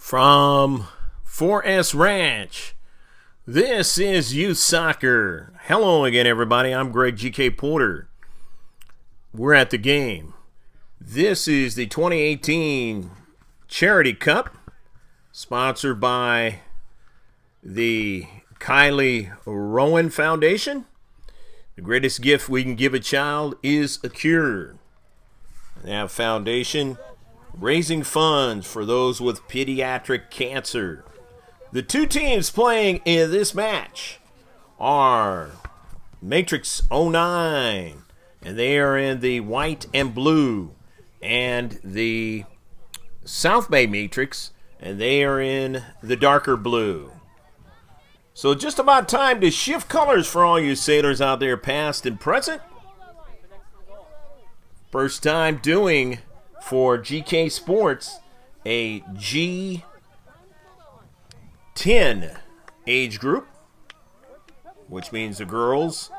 From 4S Ranch, this is Youth Soccer. Hello again, everybody. I'm Greg GK Porter. We're at the game. This is the 2018 Charity Cup, sponsored by the Kylie Rowan Foundation. The greatest gift we can give a child is a cure. That foundation raising funds for those with pediatric cancer. The two teams playing in this match are Matrix 09, and they are in the white and blue, and the Southbay Matrix, and they are in the darker blue. So just about time to shift colors for all you sailors out there, past and present. First time doing for GK Sports a G-10 age group, which means the girls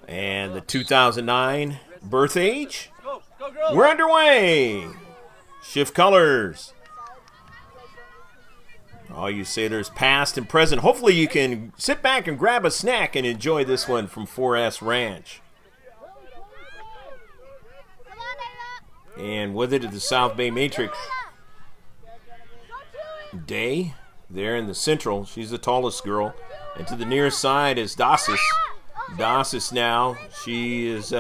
and the 2009 birth age. We're underway. Shift colors. All you sailors past and present, hopefully you can sit back and grab a snack and enjoy this one from 4S Ranch. And with it is the Southbay Matrix. Day, there in the central. She's the tallest girl. And to the near side is Dasis. Dasis now, she is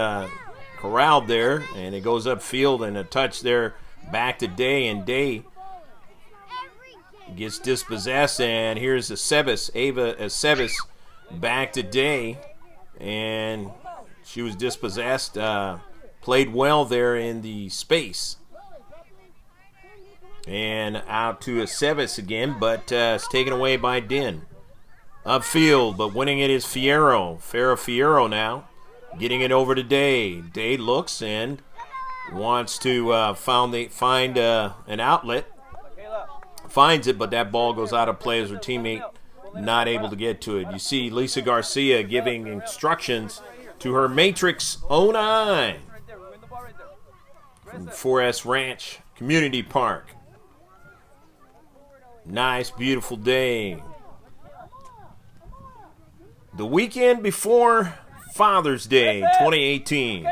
corralled there. And it goes upfield and a touch there back to Day. And Day gets dispossessed. And here's Aceves, Ava Aceves, back to Day. And she was dispossessed. Played well there in the space. And out to Aceves again, but it's taken away by Din. Upfield, but winning it is Fierro. Fierro now. Getting it over to Day. Day looks and wants to find an outlet. Finds it, but that ball goes out of play as her teammate not able to get to it. You see Lisa Garcia giving instructions to her Matrix 09. From 4S Ranch Community Park. Nice, beautiful day. The weekend before Father's Day 2018.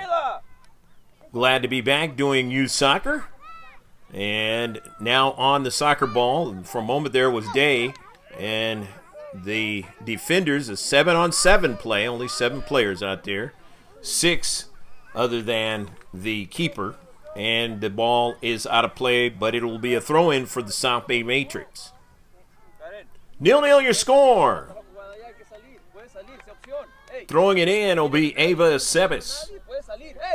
Glad to be back doing youth soccer. And now on the soccer ball. For a moment there was Day. And the defenders, a 7-on-7 play. Only 7 players out there. 6 other than the keeper. And the ball is out of play, but it will be a throw-in for the Southbay Matrix. 0-0 your score. Throwing it in will be Ava Aceves.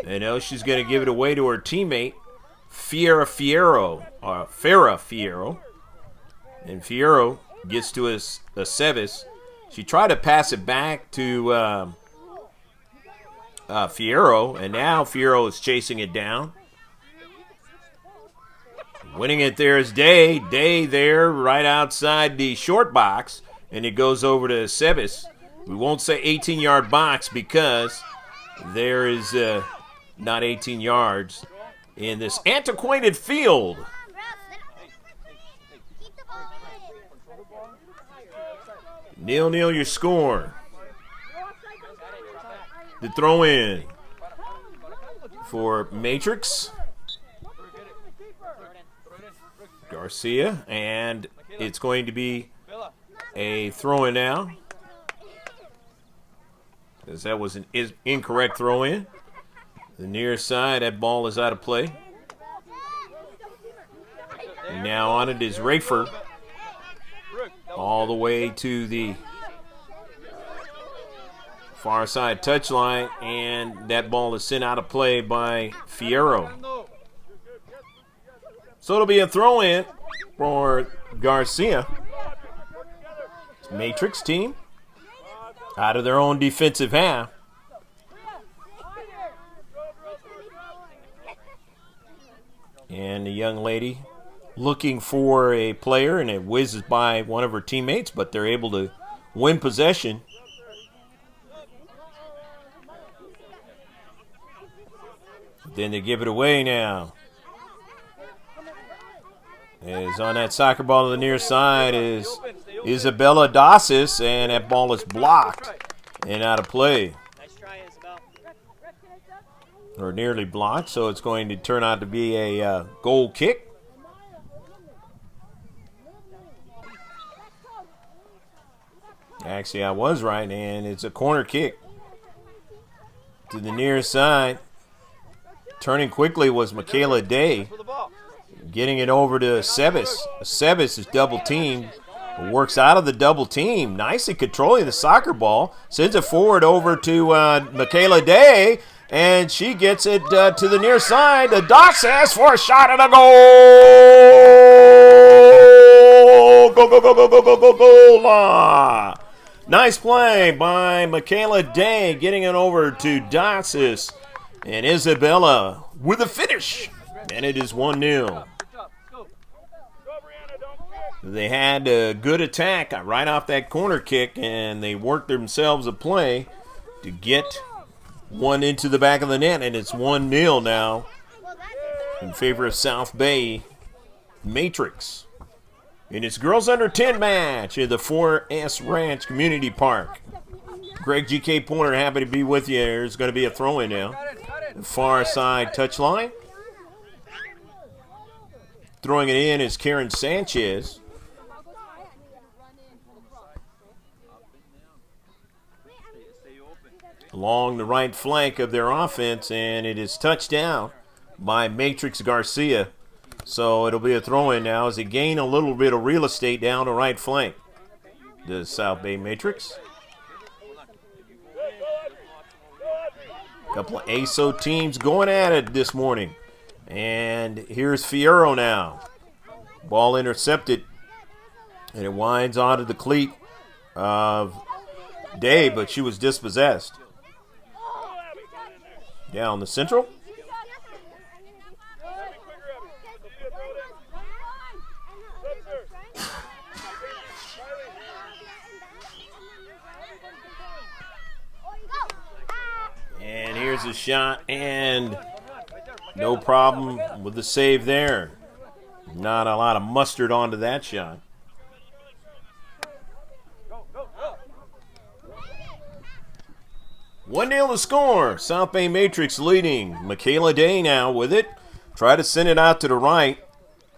And now she's going to give it away to her teammate, Farrah Fierro. And Fierro gets to Aceves. She tried to pass it back to Fierro, and now Fierro is chasing it down. Winning it there is Day. Day there right outside the short box. And it goes over to Aceves. We won't say 18-yard box because there is not 18 yards in this antiquated field. Nil your score. The throw in for Matrix. Garcia, and it's going to be a throw-in now, because that was an incorrect throw-in. The near side, that ball is out of play. And now on it is Rafer, all the way to the far side touchline, and that ball is sent out of play by Fierro. So it'll be a throw-in for Garcia. Matrix team out of their own defensive half. And the young lady looking for a player, and it whizzes by one of her teammates, but they're able to win possession. Then they give it away now. Is on that soccer ball to the near side is Isabella Dasis, and that ball is blocked and out of play. Or nearly blocked, so it's going to turn out to be a goal kick. Actually, I was right, and it's a corner kick to the near side. Turning quickly was Michaela Day, getting it over to Sebes. Sebes is double teamed, works out of the double team, nicely controlling the soccer ball, sends it forward over to Michaela Day, and she gets it to the near side. The Dasis for a shot and a goal! Go, go, go, go, go, go, go, goal! Nice play by Michaela Day, getting it over to Dasis, and Isabella with a finish, and it is 1-0. They had a good attack right off that corner kick, and they worked themselves a play to get one into the back of the net, and it's 1-0 now in favor of Southbay Matrix. In its girls under 10 match at the 4S Ranch Community Park. Greg GK Pointer, happy to be with you. There's going to be a throw-in now. The far side touchline. Throwing it in is Karen Sanchez. Along the right flank of their offense, and it is touched down by Matrix Garcia. So it'll be a throw-in now as they gain a little bit of real estate down the right flank. The Southbay Matrix. A couple of ASO teams going at it this morning. And here's Fierro now. Ball intercepted, and it winds onto the cleat of Day, but she was dispossessed. Down the central. And here's a shot, and no problem with the save there. Not a lot of mustard onto that shot. One 0 to score. Southbay Matrix leading. Michaela Day now with it. Try to send it out to the right,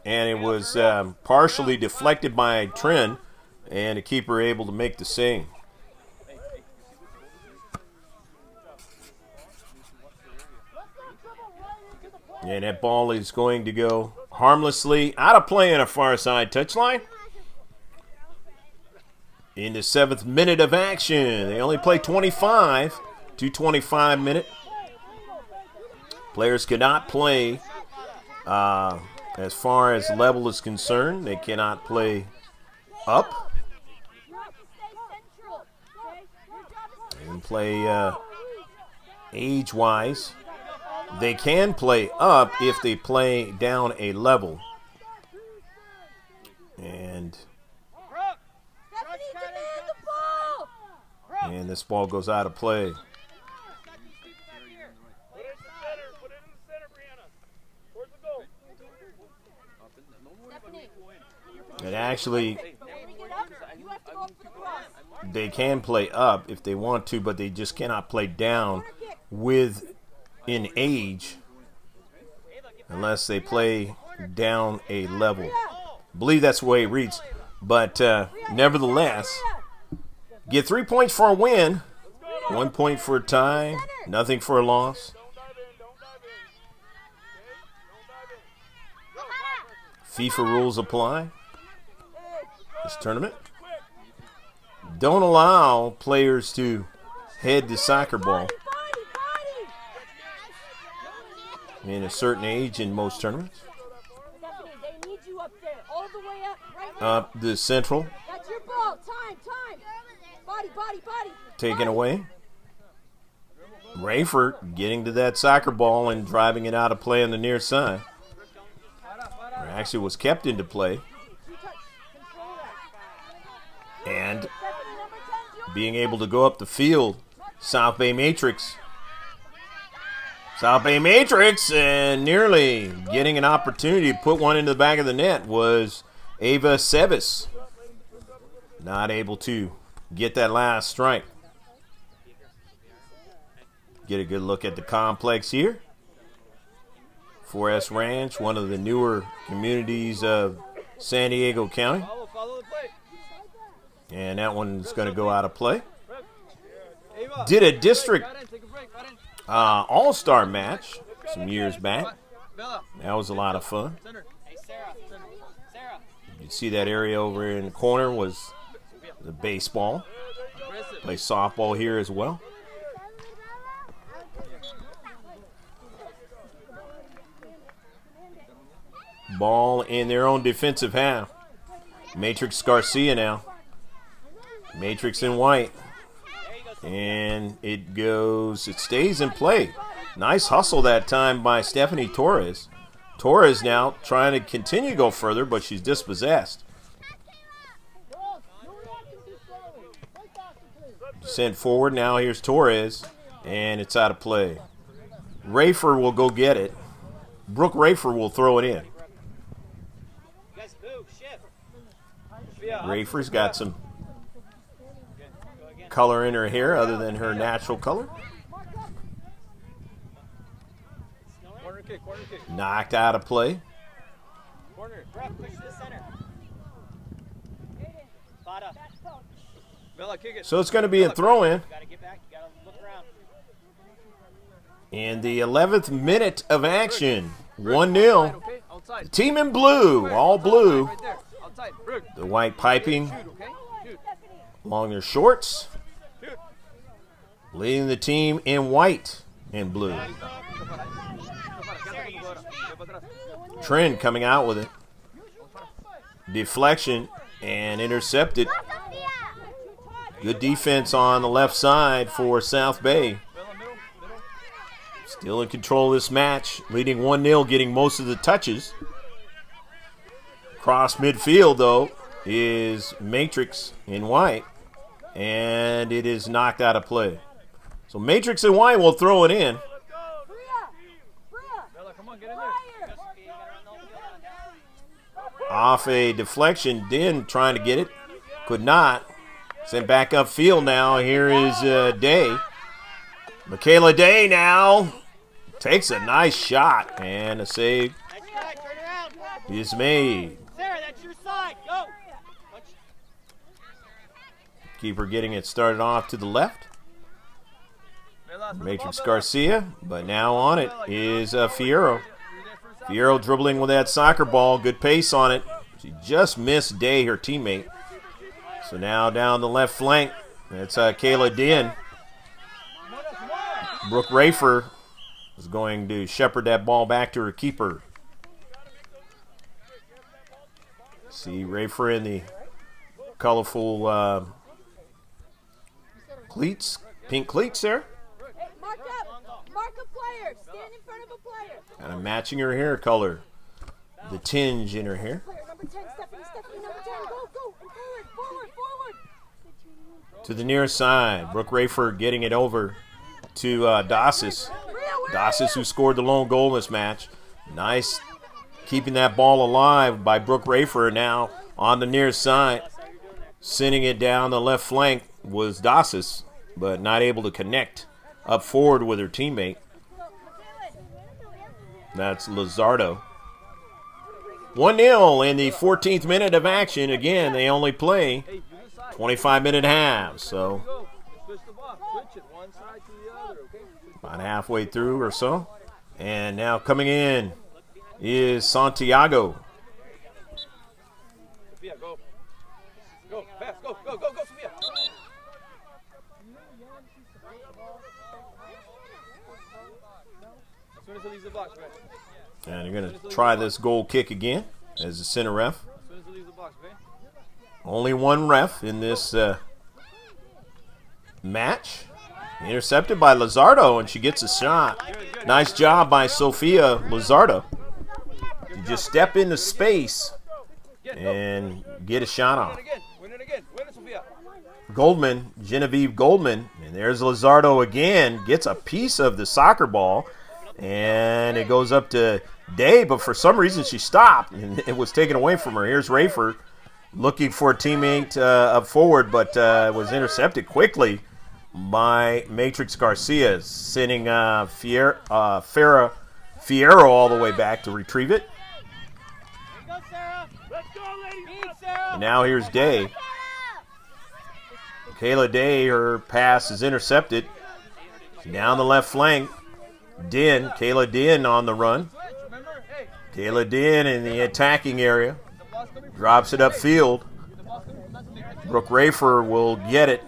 and it was partially deflected by Trin, and the keeper able to make the save. And that ball is going to go harmlessly out of play on a far side touchline. In the 7th minute of action. They only play 25. 2:25 minute. Players cannot play as far as level is concerned. They cannot play up. They can play age-wise. They can play up if they play down a level. And this ball goes out of play. And actually, they can play up if they want to, but they just cannot play down within age unless they play down a level. I believe that's the way it reads. But nevertheless, get 3 points for a win, 1 point for a tie, nothing for a loss. FIFA rules apply. This tournament. Don't allow players to head the soccer ball in a certain age in most tournaments. Up the central. Taken away. Rayford getting to that soccer ball and driving it out of play on the near side. Or actually was kept into play. And being able to go up the field, Southbay Matrix Southbay Matrix, and nearly getting an opportunity to put one into the back of the net was Ava Sevis. Not able to get that last strike. Get a good look at the complex here. 4S Ranch, one of the newer communities of San Diego County. And that one's going to go out of play. Did a district all-star match some years back. That was a lot of fun. You see that area over in the corner was the baseball. Play softball here as well. Ball in their own defensive half. Matrix Garcia now. Matrix in white. And it stays in play. Nice hustle that time by Stephanie Torres. Torres now trying to continue to go further, but she's dispossessed. Sent forward, now here's Torres, and it's out of play. Rafer will go get it. Brooke Rafer will throw it in. Rafer's got some color in her hair other than her natural color. Knocked out of play. So it's going to be a throw-in. In the 11th minute of action, 1-0. The team in blue, all blue. The white piping along their shorts. Leading the team in white and blue. Trend coming out with it. Deflection and intercepted. Good defense on the left side for Southbay. Still in control of this match, leading 1-0, getting most of the touches. Cross midfield, though, is Matrix in white, and it is knocked out of play. So Matrix in white will throw it in. Off a deflection, Din trying to get it, could not. Sent back upfield now. Here is Day. Michaela Day now takes a nice shot, and a save is made. Sarah, that's your side. Go. Keeper getting it started off to the left. Matrix Garcia, but now on it is Fierro. Fierro dribbling with that soccer ball. Good pace on it. She just missed Day, her teammate. So now down the left flank, that's Kayla Din. Brooke Rafer is going to shepherd that ball back to her keeper. See Rafer in the colorful cleats, pink cleats there. Mark up. Mark a player. Stand in front of a player. Kind of matching her hair color. The tinge in her hair. Player number 10, Stephanie, number 10. Go. And forward. To the near side. Brooke Rafer getting it over to Dossis. Dossis, who scored the lone goal in this match. Nice keeping that ball alive by Brooke Rafer. Now on the near side. Sending it down the left flank was Dossis, but not able to connect up forward with her teammate. That's Lizardo. 1-0 in the 14th minute of action. Again, they only play 25-minute halves, so about halfway through or so. And now coming in is Santiago. Go, fast, go, Sophia. As soon as it leaves the box, right? And they're going to try this goal kick again as the center ref. As soon as it leaves the box, okay? Only one ref in this match. Intercepted by Lizardo, and she gets a shot. Nice job by Sophia Lizardo. You just step into space and get a shot off. Win it again, Sophia. Genevieve Goldman, and there's Lizardo again, gets a piece of the soccer ball And it goes up to Day, but for some reason she stopped, and it was taken away from her. Here's Rafer looking for a teammate up forward, but was intercepted quickly by Matrix Garcia, sending Fierro all the way back to retrieve it. And now here's Day. Kayla Day, her pass is intercepted. Down the left flank. Kayla Din on the run. Kayla Din in the attacking area. Drops it upfield. Brooke Rafer will get it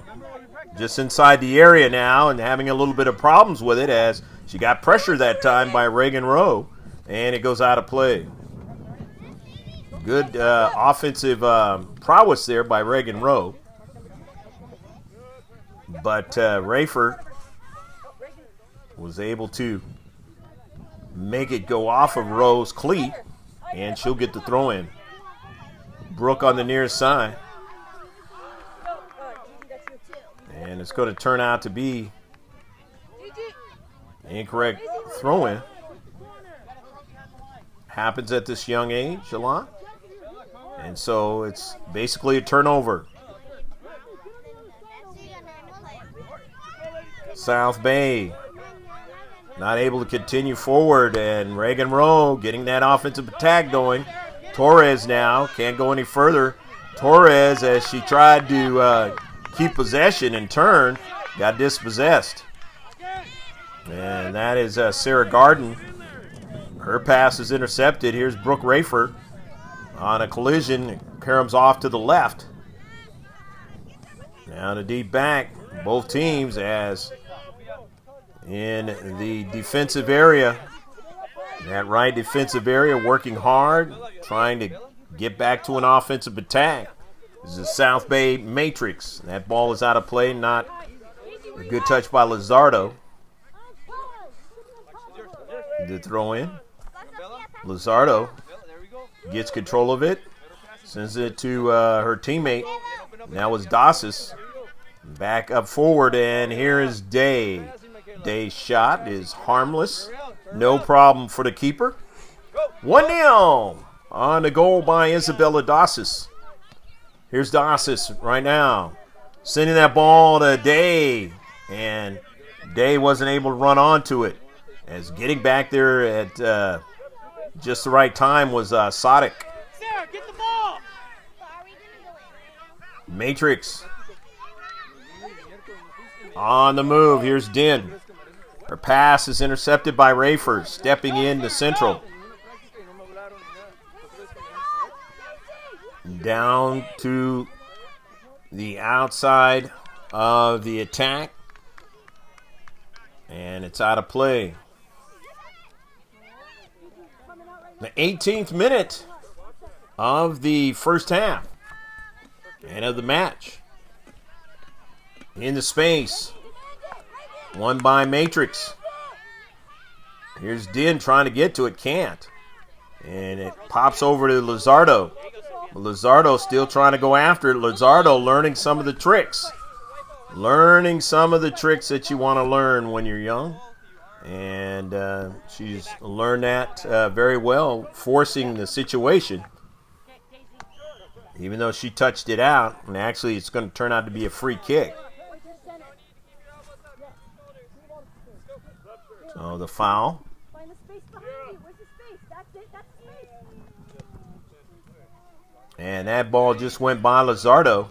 just inside the area now and having a little bit of problems with it as she got pressure that time by Reagan Rowe, and it goes out of play. Good offensive prowess there by Reagan Rowe. But Rafer was able to make it go off of Rowe's cleat, and she'll get the throw in. Brooke on the near side. And it's going to turn out to be incorrect throw in. Happens at this young age a lot. And so it's basically a turnover. Southbay not able to continue forward, and Reagan Rowe getting that offensive attack going. Torres now can't go any further. Torres, as she tried to keep possession and turn, got dispossessed. And that is Sarah Garden. Her pass is intercepted. Here's Brooke Rafer on a collision. Caroms off to the left. Now to deep back. Both teams as in the defensive area. That right defensive area working hard, trying to get back to an offensive attack. This is Southbay Matrix. That ball is out of play. Not a good touch by Lizardo. The throw in. Lizardo gets control of it. Sends it to her teammate. Now it's Dossis. Back up forward, and here is Day. Day's shot is harmless. No problem for the keeper. 1-0 on the goal by Isabella Dossis. Here's Dossis right now. Sending that ball to Day. And Day wasn't able to run onto it. As getting back there at just the right time was Sadiq. Sarah, get the ball! Matrix. On the move. Here's Din. Her pass is intercepted by Rafer, stepping in to central. Down to the outside of the attack. And it's out of play. The 18th minute of the first half and of the match. In the space. Won by Matrix. Here's Din trying to get to it. Can't. And it pops over to Lizardo. Lizardo still trying to go after it. Lizardo learning some of the tricks. Learning some of the tricks that you want to learn when you're young. And she's learned that very well, forcing the situation. Even though she touched it out. And actually it's going to turn out to be a free kick. So the foul. And that ball just went by Lizardo.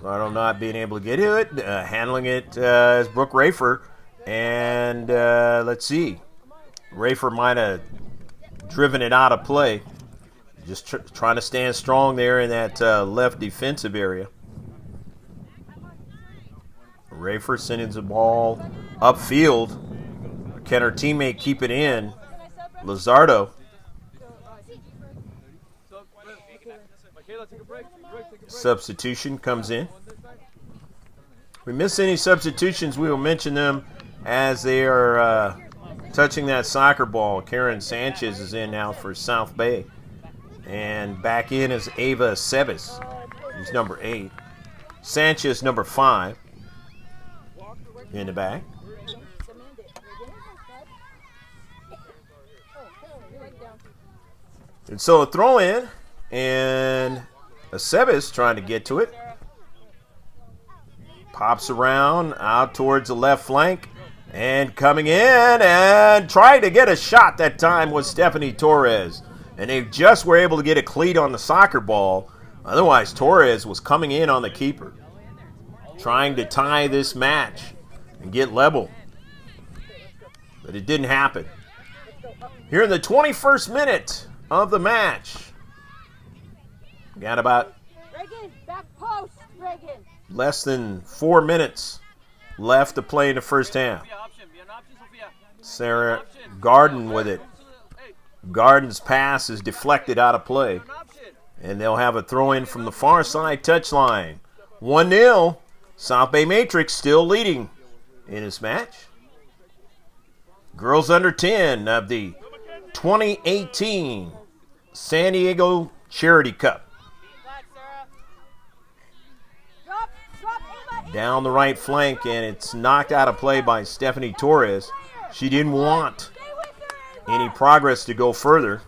Lizardo not being able to get to it. Handling it as Brooke Rafer. And let's see. Rafer might have driven it out of play. Just trying to stand strong there in that left defensive area. Rafer sending the ball upfield. Can her teammate keep it in? Lizardo. Substitution comes in. If we miss any substitutions, we will mention them as they are touching that soccer ball. Karen Sanchez is in now for Southbay. And back in is Ava Sebes. He's number 8. Sanchez, number 5. In the back. And so a throw in, and Aceves trying to get to it. Pops around out towards the left flank, and coming in and trying to get a shot that time was Stephanie Torres. And they just were able to get a cleat on the soccer ball. Otherwise, Torres was coming in on the keeper, trying to tie this match and get level. But it didn't happen. Here in the 21st minute of the match, we got about Reagan, back post, Reagan. less than 4 minutes left to play in the first half. Sarah Garden with it. Garden's pass is deflected out of play. And they'll have a throw in from the far side touchline. 1-0. Southbay Matrix still leading in this match. Girls under 10 of the 2018 San Diego Charity Cup. Down the right flank, and it's knocked out of play by Stephanie Torres. She didn't want any progress to go further.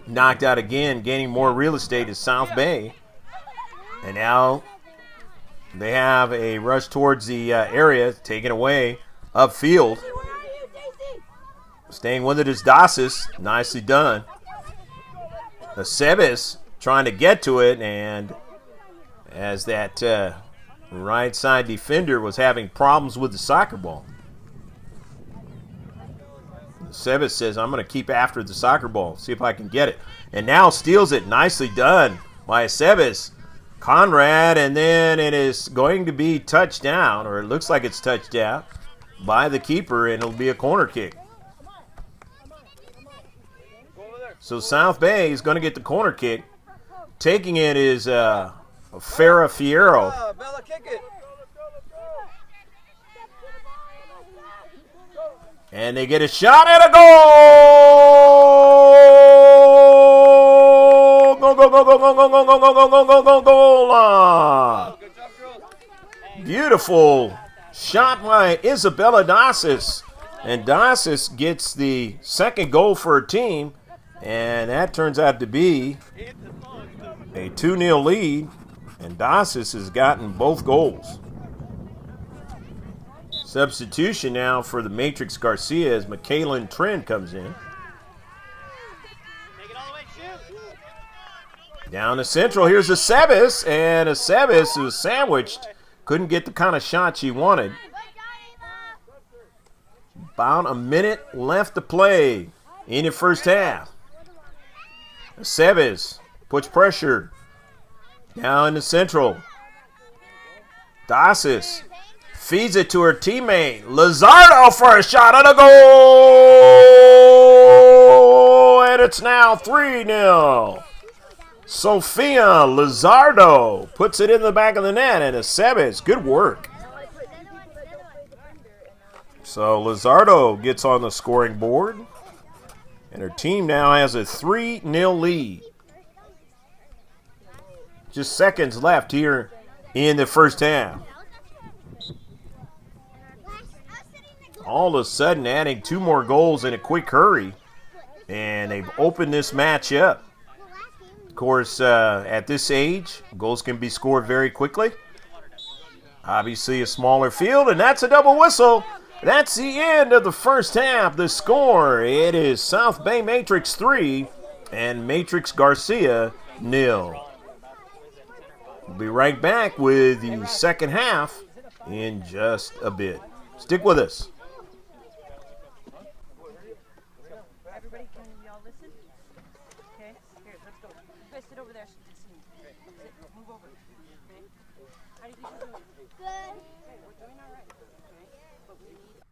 Knocked out again, gaining more real estate is Southbay. And now they have a rush towards the area, taken away upfield. Staying with it is Dasis. Nicely done. Aceves trying to get to it, and as that right side defender was having problems with the soccer ball. Aceves says, I'm going to keep after the soccer ball, see if I can get it. And now steals it. Nicely done by Aceves. Conrad, and then it is going to be touched down, or it looks like it's touched down by the keeper, and it'll be a corner kick. So South Bay is going to get the corner kick. Taking it is Farrah Fierro. Bella, kick it. And they get a shot and a goal! Go, go, go, go, go, go, go, go, go, go, go, go, go, goal! Beautiful shot by Isabella Dasis. And Dasis gets the second goal for her team. And that turns out to be a 2-0 lead. And Dasis has gotten both goals. Substitution now for the Matrix Garcia as Michaelin Trent comes in. Down to central, here's Aceves, and Aceves, who was sandwiched, couldn't get the kind of shot she wanted. About a minute left to play in the first half. Aceves puts pressure down to central. Dasis feeds it to her teammate, Lizardo, for a shot and a goal! And it's now 3-0. Sofia Lizardo puts it in the back of the net, and Aceves, good work. So Lizardo gets on the scoring board, and her team now has a 3-0 lead. Just seconds left here in the first half. All of a sudden adding 2 more goals in a quick hurry, and they've opened this match up. Of course, at this age, goals can be scored very quickly. Obviously a smaller field, and that's a double whistle. That's the end of the first half. The score, it is South Bay Matrix 3 and Matrix Garcia 0. We'll be right back with the second half in just a bit. Stick with us. Everybody, can y'all listen? Okay, here, let's go. You guys sit over there so you can see me. Sit, move over. Okay? How do you think you're doing? Good. Okay, we're doing all right. Okay? But we need...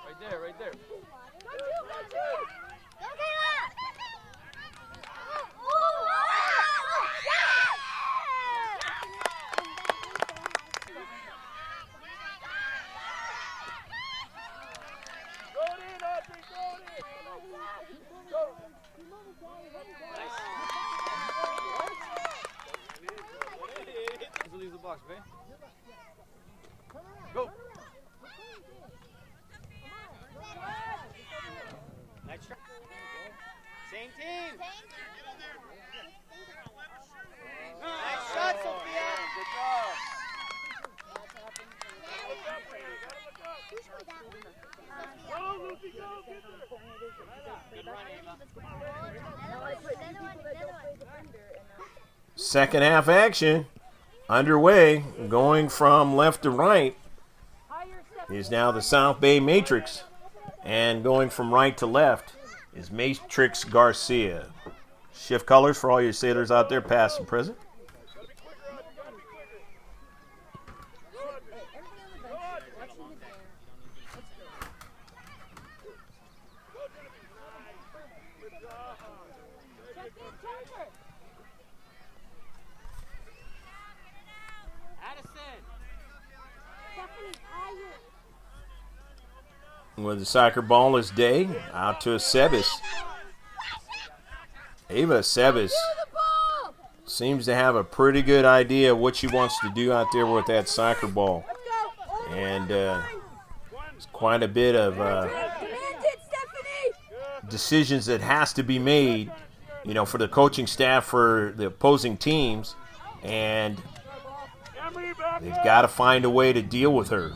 Right there, right there. Leave the box, okay? Go. Team. Nice shot, Sophia. Good job. Good run, Ava. Second half action underway, going from left to right is now the Southbay Matrix, and going from right to left is Matrix Garcia. Shift colors for all your sailors out there, past and present. With the soccer ball is Day, out to Sebes. Ava Sebes seems to have a pretty good idea of what she wants to do out there with that soccer ball. And there's quite a bit of decisions that has to be made, you know, for the coaching staff for the opposing teams. And they've got to find a way to deal with her.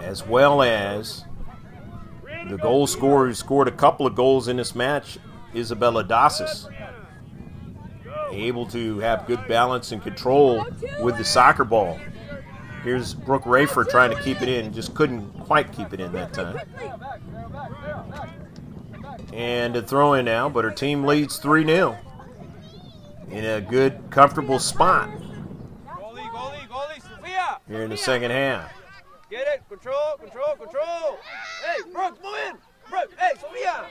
As well as the goal scorer who scored a couple of goals in this match, Isabella Dasas. Able to have good balance and control with the soccer ball. Here's Brooke Rafer trying to keep it in, just couldn't quite keep it in that time. And a throw in now, but her team leads 3-0 in a good, comfortable spot here in the second half. Get it. Control. Hey, Brooke, move in. Brooke, hey, Sophia,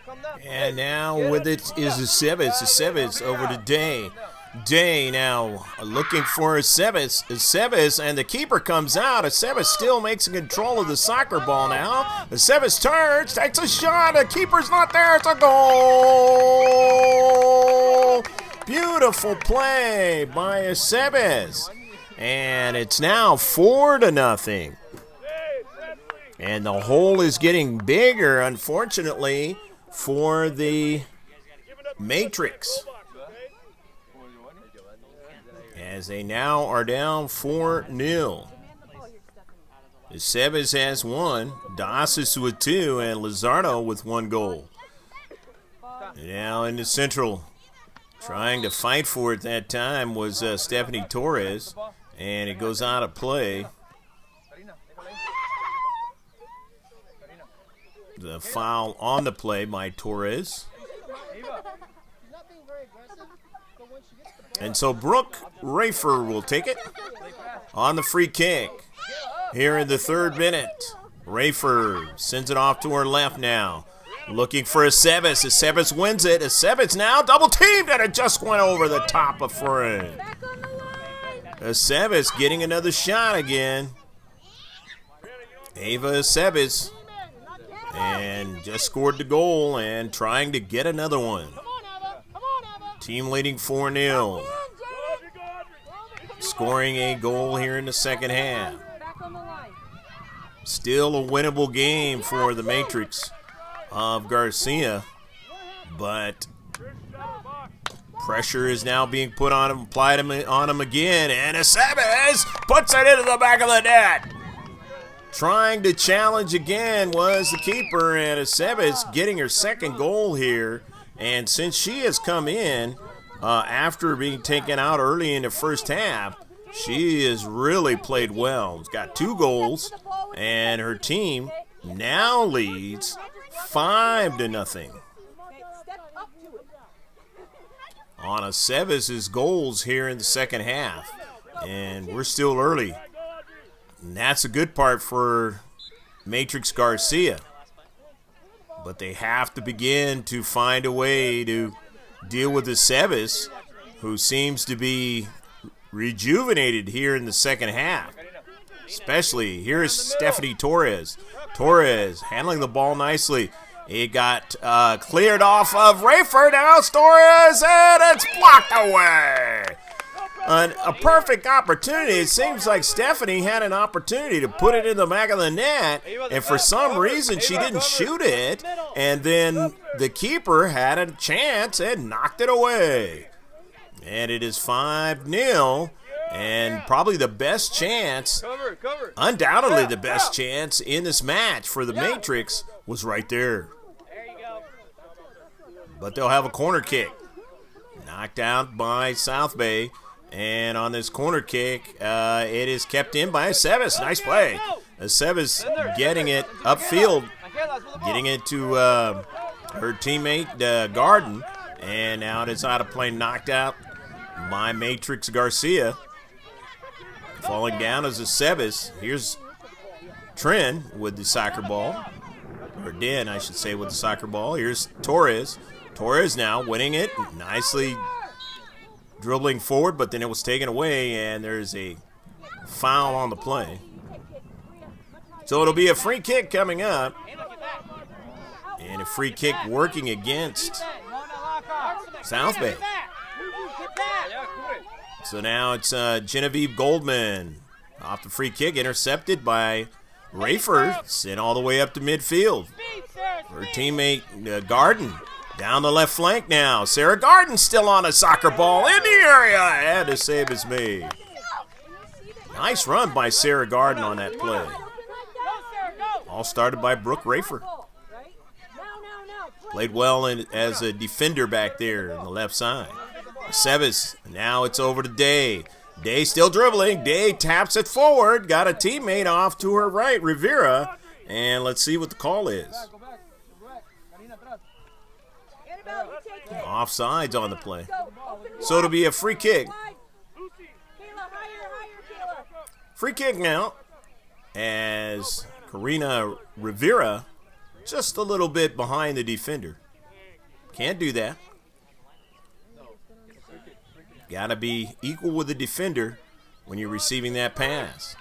come down. And now with it is Sebes over to Day. Day now looking for Sebes, and the keeper comes out. Sebes still makes control of the soccer ball now. Sebes turns, takes a shot. The keeper's not there. It's a goal. Beautiful play by Sebes. And it's now 4-0. And the hole is getting bigger, unfortunately, for the Matrix, as they now are down 4-0. Sebes has 1, Dasas with 2, and Lizardo with 1 goal. And now in the central, trying to fight for it that time was Stephanie Torres. And it goes out of play. The foul on the play by Torres. And so Brooke Rafer will take it on the free kick. Here in the 3rd minute, Rafer sends it off to her left now. Looking for Sebes. Sebes wins it. Sebes now double teamed, and it just went over the top of frame. Sebes getting another shot again. Ava Sebes, and just scored the goal and trying to get another one. Team leading 4-0. Scoring a goal here in the second half. Still a winnable game for the Matrix of Garcia, but pressure is now being put on him, applied on him again, and Sebes puts it into the back of the net. Trying to challenge again was the keeper, and Sebes getting her second goal here. And since she has come in after being taken out early in the first half, she has really played well. She's got 2 goals, and her team now leads 5-0. On Sebes' goals here in the second half. And we're still early. And that's a good part for Matrix Garcia. But they have to begin to find a way to deal with the Sebes, who seems to be rejuvenated here in the second half. Especially, here's Stephanie Torres. Torres handling the ball nicely. It got cleared off of Rafer. Now Torres, and it's blocked away. a perfect opportunity. It seems like Stephanie had an opportunity to put it in the back of the net, and for some reason she didn't shoot it, and then the keeper had a chance and knocked it away. And it is 5-0, and probably the best chance, undoubtedly the best chance in this match for the Matrix was right there. But they'll have a corner kick. Knocked out by Southbay. And on this corner kick, it is kept in by Aceves. Nice play. Aceves getting it upfield, getting it to her teammate Garden. And now it is out of play, knocked out by Matrix Garcia. Falling down is Aceves. Here's Trin with the soccer ball. Or Den, I should say, with the soccer ball. Here's Torres. Torres now winning it. Nicely dribbling forward, but then it was taken away, and there's a foul on the play. So it'll be a free kick coming up. And a free kick working against Southbay. So now it's Genevieve Goldman off the free kick, intercepted by Rafer, sent all the way up to midfield. Her teammate Garden down the left flank now. Sarah Garden still on a soccer ball in the area, and a save is made. Nice run by Sarah Garden on that play. All started by Brooke Rafer. Played well as a defender back there on the left side. Aceves, now it's over to Day. Day still dribbling. Day taps it forward. Got a teammate off to her right, Rivera. And let's see what the call is. Offsides on the play. So it'll be a free kick. Free kick now as Karina Rivera just a little bit behind the defender. Can't do that. Got to be equal with the defender when you're receiving that pass.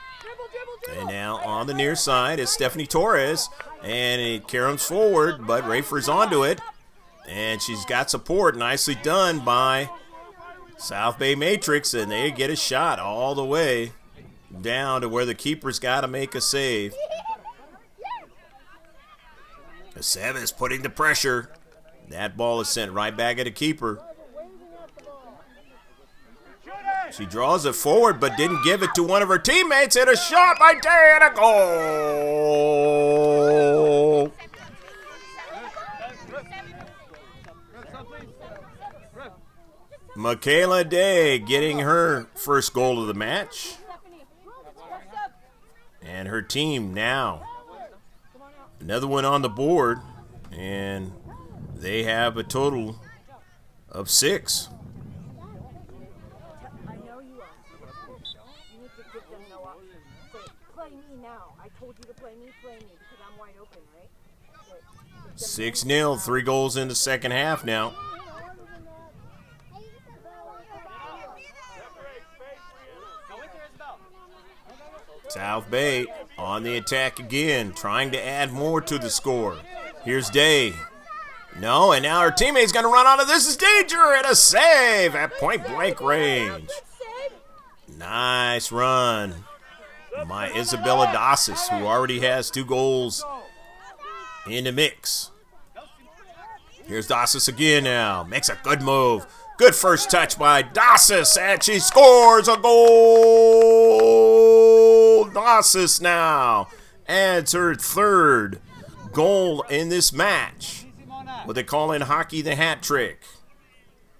And now on the near side is Stephanie Torres, and it caroms forward, but Rafer's onto it. And she's got support. Nicely done by Southbay Matrix, and they get a shot all the way down to where the keeper's got to make a save. Aceves putting the pressure. That ball is sent right back at the keeper. She draws it forward, but didn't give it to one of her teammates. And a shot by Day and a goal. Michaela Day getting her first goal of the match. And her team now. Another one on the board. And they have a total of 6. Play me now. I told you to play me, because I'm wide open, right? 6-0, 3 goals in the second half now. Southbay on the attack again, trying to add more to the score. Here's Day. No, and now her teammate's going to run out of this. Is danger and a save at point-blank range. Nice run by Isabella Dasas, who already has 2 goals in the mix. Here's Dasas again now. Makes a good move. Good first touch by Dasas, and she scores a goal. Dasas now adds her 3rd goal in this match. What they call in hockey the hat trick.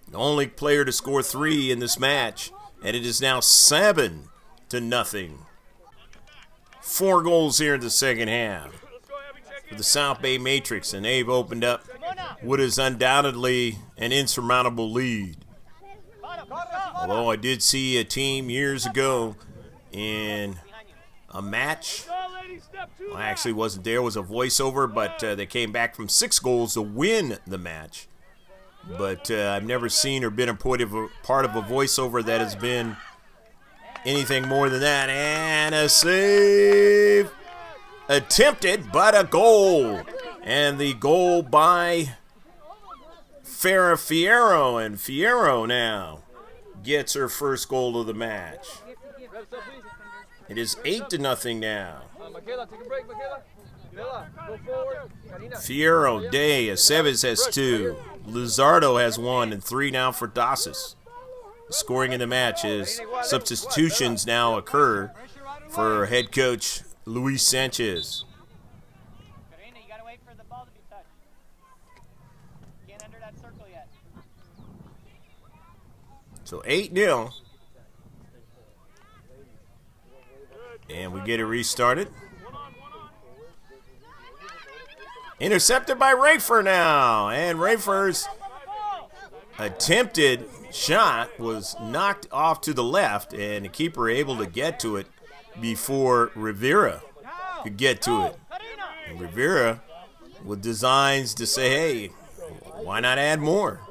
The only player to score 3 in this match, and it is now 7-0. 4 goals here in the second half for the Southbay Matrix, and they've opened up what is undoubtedly an insurmountable lead. Although I did see a team years ago in a match, well, I actually wasn't there, it was a voiceover, but they came back from 6 goals to win the match. But I've never seen or been a part of a voiceover that has been anything more than that. And a save attempted, but a goal. And the goal by Farrah Fierro. And Fierro now gets her first goal of the match. It is 8-0 now. Michaela, take a break, Michaela. Bella, go forward. Karina. Fierro, Day, Aceves has 2. Luzardo has 1, and 3 now for Dasis. Scoring in the match as substitutions now occur for head coach Luis Sanchez. Karina, you gotta wait for the ball to be touched. Can't enter that circle yet. So 8-0. And we get it restarted. Intercepted by Rafer now. And Rafer's attempted shot was knocked off to the left, and the keeper able to get to it before Rivera could get to it. And Rivera with designs to say, hey, why not add more?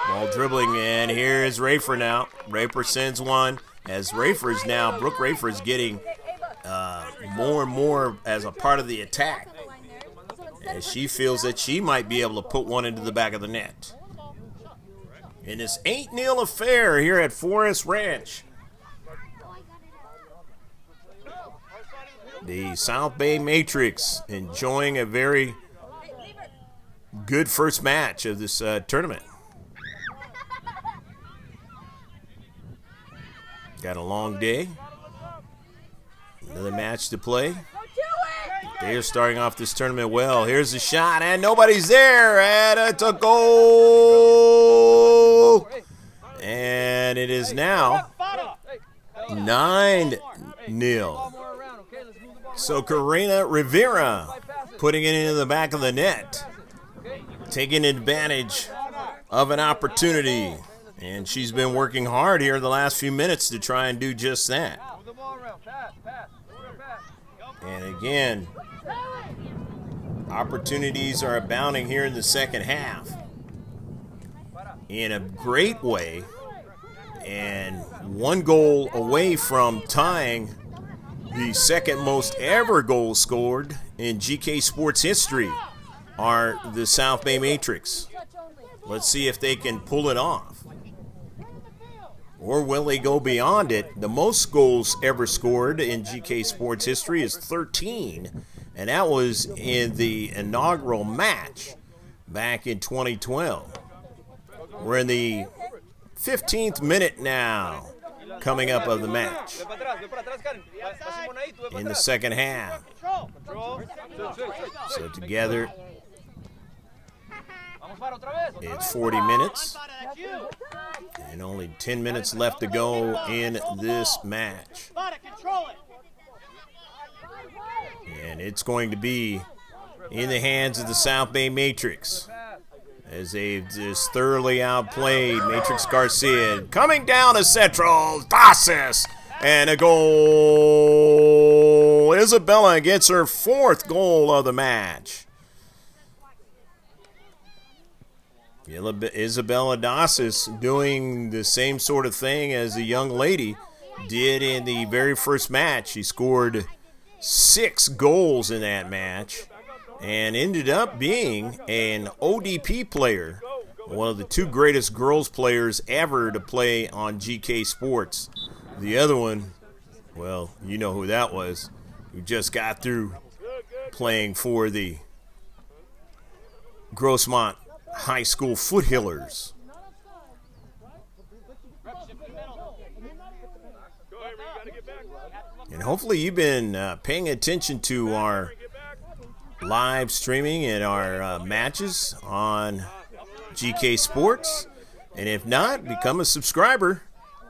Ball dribbling, and here's Rafer now. Rafer sends one as Rafer's now, Brooke Rafer's getting more and more as a part of the attack, as she feels that she might be able to put one into the back of the net. In this 8-0 affair here at Forest Ranch, the Southbay Matrix enjoying a very good first match of this tournament. Got a long day. Another match to play. They're starting off this tournament well. Here's the shot, and nobody's there. And it's a goal. And it is now 9-0. So Karina Rivera putting it into the back of the net, taking advantage of an opportunity. And she's been working hard here the last few minutes to try and do just that. And again, opportunities are abounding here in the second half in a great way. And 1 goal away from tying the second most ever goals scored in GK Sports history are the Southbay Matrix. Let's see if they can pull it off. Or will they go beyond it? The most goals ever scored in GK Sports history is 13, and that was in the inaugural match back in 2012. We're in the 15th minute now, coming up of the match in the second half. So together, it's 40 minutes. And only 10 minutes left to go in this match. And it's going to be in the hands of the Southbay Matrix, as they've just thoroughly outplayed Matrix Garcia. Coming down to Central, Dasis, and a goal. Isabella gets her 4th goal of the match. Isabella Dasis doing the same sort of thing as the young lady did in the very first match. She scored 6 goals in that match and ended up being an ODP player, one of the 2 greatest girls players ever to play on GK Sports. The other one, well, you know who that was, who just got through playing for the Grossmont High School Foothillers. And hopefully you've been paying attention to our live streaming and our matches on GK Sports. And if not, become a subscriber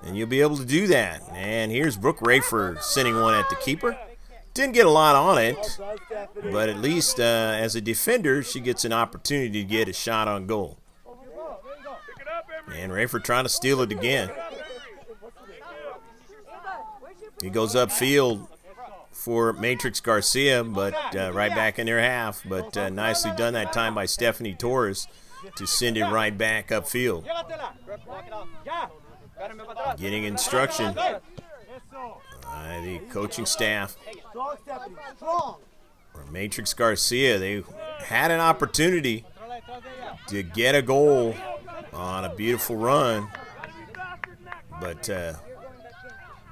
and you'll be able to do that. And here's Brooke Rafer sending one at the keeper. Didn't get a lot on it, but at least as a defender, she gets an opportunity to get a shot on goal. And Rafer trying to steal it again. He goes upfield for Matrix Garcia, but right back in their half. But nicely done that time by Stephanie Torres to send it right back upfield. Getting instruction by the coaching staff. For Matrix Garcia, they had an opportunity to get a goal on a beautiful run, but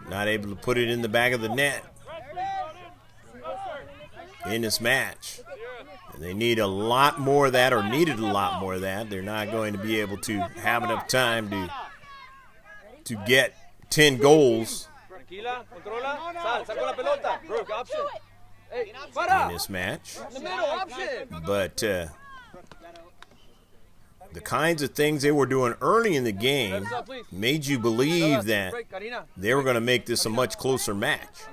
not able to put it in the back of the net in this match. And they need a lot more of that, or needed a lot more of that. They're not going to be able to have enough time to get 10 goals in this match. But the kinds of things they were doing early in the game made you believe that they were going to make this a much closer match.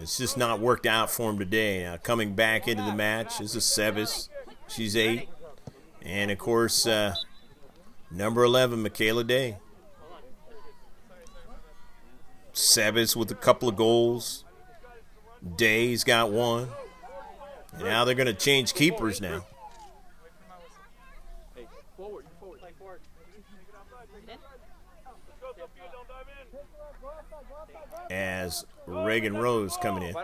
It's just not worked out for them today. Now, coming back into the match is a Sebes. She's 8. And, of course, number 11, Michaela Day. Sebes with a couple of goals. Day's got 1. And now they're going to change keepers now. As Reagan Rose coming in.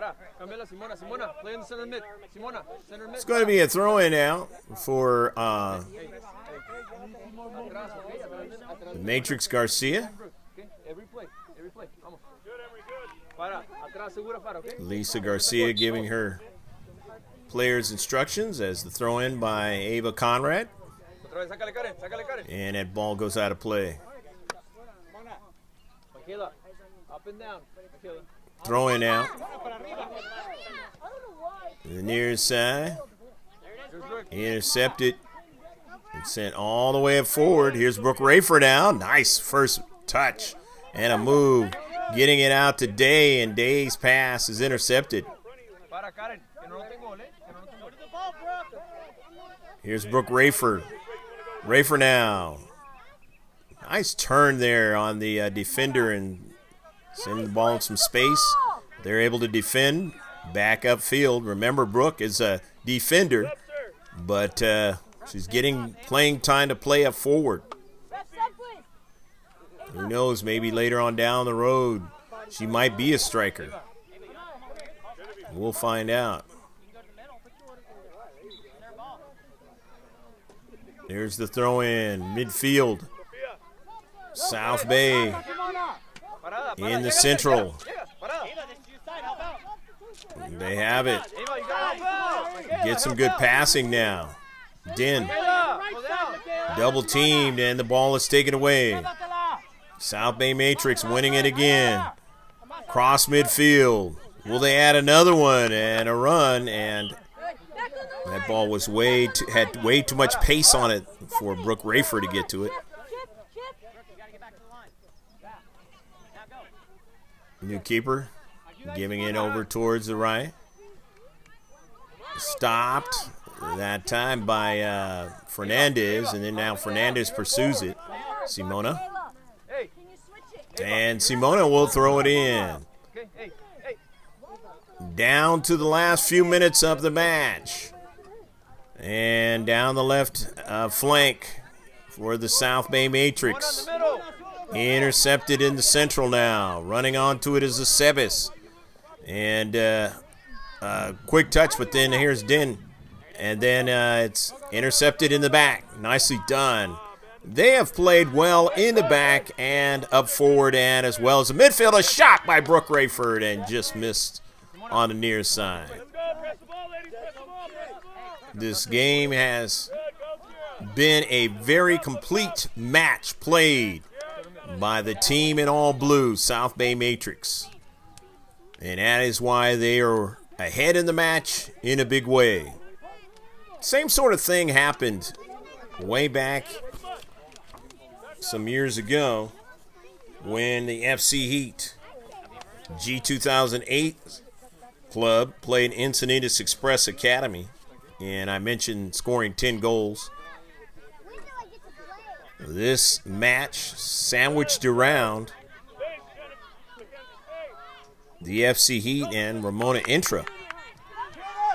It's going to be a throw-in now for Matrix Garcia. Lisa Garcia giving her players instructions as the throw-in by Ava Conrad. And that ball goes out of play. Up and down. Throw-in out. The near side. Intercepted. And sent all the way up forward. Here's Brooke Rayford now. Nice first touch and a move. Getting it out to Day, and Day's pass is intercepted. Here's Brooke Rayford. Rayford now. Nice turn there on the defender and send the ball in some space. They're able to defend back upfield. Remember, Brooke is a defender, but she's getting playing time to play up forward. Who knows, maybe later on down the road, she might be a striker. We'll find out. There's the throw-in, midfield. Southbay in the central. They have it. Get some good passing now. Din. Double teamed, and the ball is taken away. Southbay Matrix winning it again. Cross midfield. Will they add another one and a run? And that ball was had way too much pace on it for Brooke Rayford to get to it. New keeper giving it over towards the right. Stopped that time by Fernandez, and then now Fernandez pursues it. Simona. And Simona will throw it in. Down to the last few minutes of the match. And down the left flank for the Southbay Matrix. Intercepted in the central now. Running onto it is the Sebes. And quick touch, but then here's Din. And then it's intercepted in the back. Nicely done. They have played well in the back and up forward, and as well as the midfield. A shot by Brooke Rayford and just missed on the near side. This game has been a very complete match played by the team in all blue, Southbay Matrix. And that is why they are ahead in the match in a big way. Same sort of thing happened way back some years ago when the FC Heat G-2008 club played Encinitas Express Academy. And I mentioned scoring 10 goals. This match sandwiched around the FC Heat and Ramona Intra.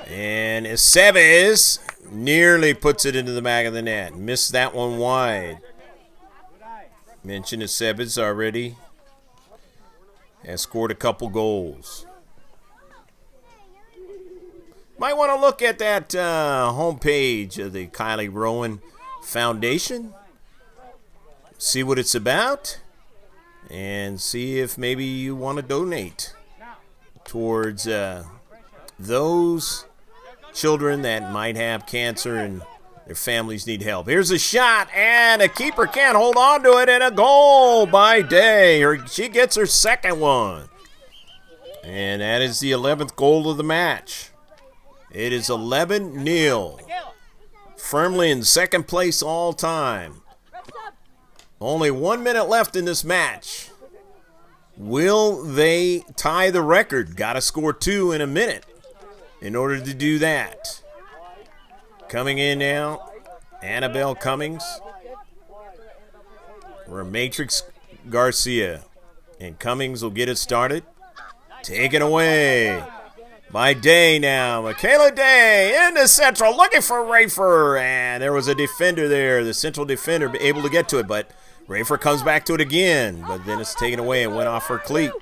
And Aceves nearly puts it into the back of the net. Missed that one wide. Mentioned Aceves already. Has scored a couple goals. Might want to look at that homepage of the Kylie Rowan Foundation. See what it's about. And see if maybe you want to donate towards those children that might have cancer and their families need help. Here's a shot, and a keeper can't hold on to it, and a goal by Day. She gets her second one. And that is the 11th goal of the match. It is 11-0. Firmly in second place all time. Only 1 minute left in this match. Will they tie the record? Got to score 2 in a minute in order to do that. Coming in now, Annabelle Cummings. We're Matrix Garcia. And Cummings will get it started. Taken away by Day now. Michaela Day into central, looking for Rafer. And there was a defender there, the central defender, able to get to it, but Rafer comes back to it again, but then it's taken away and went off her cleat.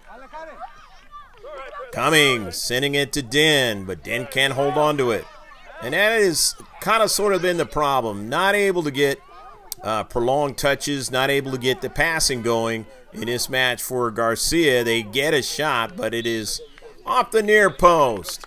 Cummings sending it to Den, but Den can't hold on to it. And that is kind of sort of been the problem. Not able to get prolonged touches, not able to get the passing going in this match for Garcia. They get a shot, but it is off the near post.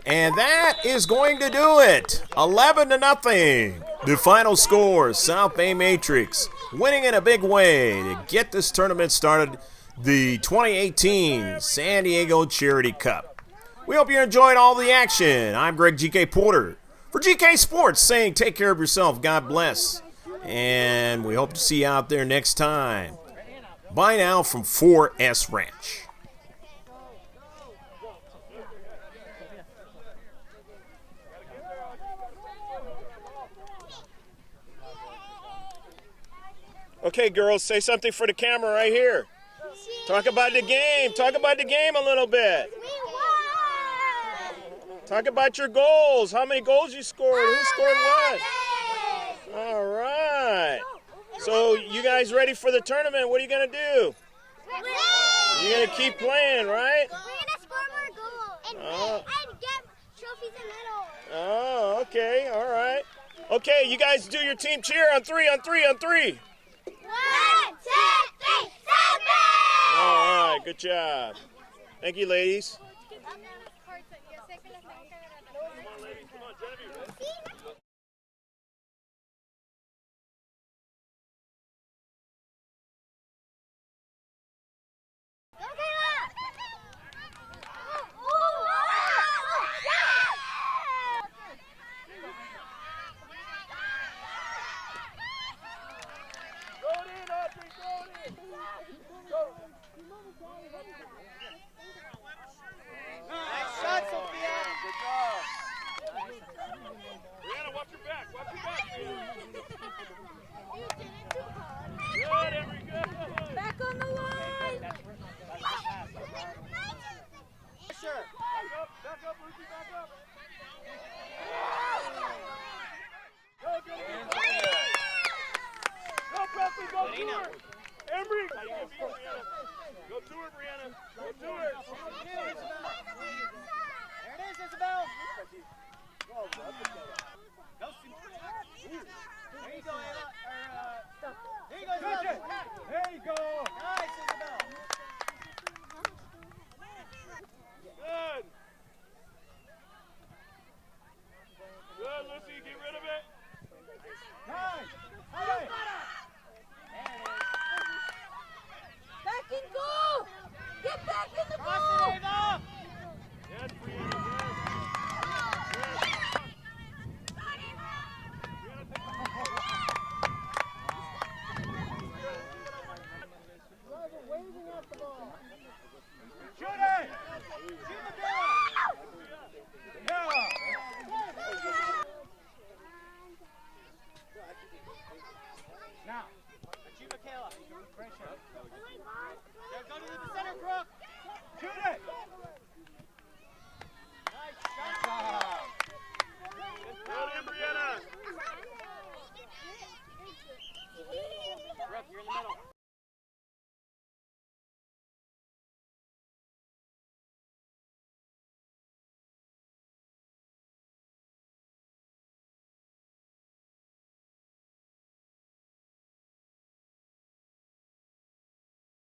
And that is going to do it. 11-0. The final score, Southbay Matrix winning in a big way to get this tournament started, the 2018 San Diego Charity Cup. We hope you enjoyed all the action. I'm Greg GK Porter for GK Sports saying take care of yourself. God bless. And we hope to see you out there next time. Bye now from 4S Ranch. Okay, girls, say something for the camera right here. Talk about the game. Talk about the game a little bit. We won! Talk about your goals. How many goals you scored? Who scored what? All right. So you guys ready for the tournament? What are you going to do? You're going to keep playing, right? We're going to score more goals and get trophies and medals. Oh, okay. All right. Okay, you guys do your team cheer on three, on three, on three. 1, 2, 3, Southbay! All right, good job. Thank you, ladies. Nice shot, Sophia. Good job. Brianna, watch your back. Watch your back. Good, Emery, good. Back on the line. Sure. Back up, Lucy, back up. Go, good. Go, Presley, go to her. Emery, how you gonna beat Brianna? Go to her, Brianna. Go to her. There it is, Isabel. Go, Sue. There you go, Ella. There you go, Isabel. There you go. Nice, Isabel. Good. Good, Lucy, get rid of it. Nice. Hey. Back and go. Get back in the Cross ball. it, Ava. Yes, Brianna.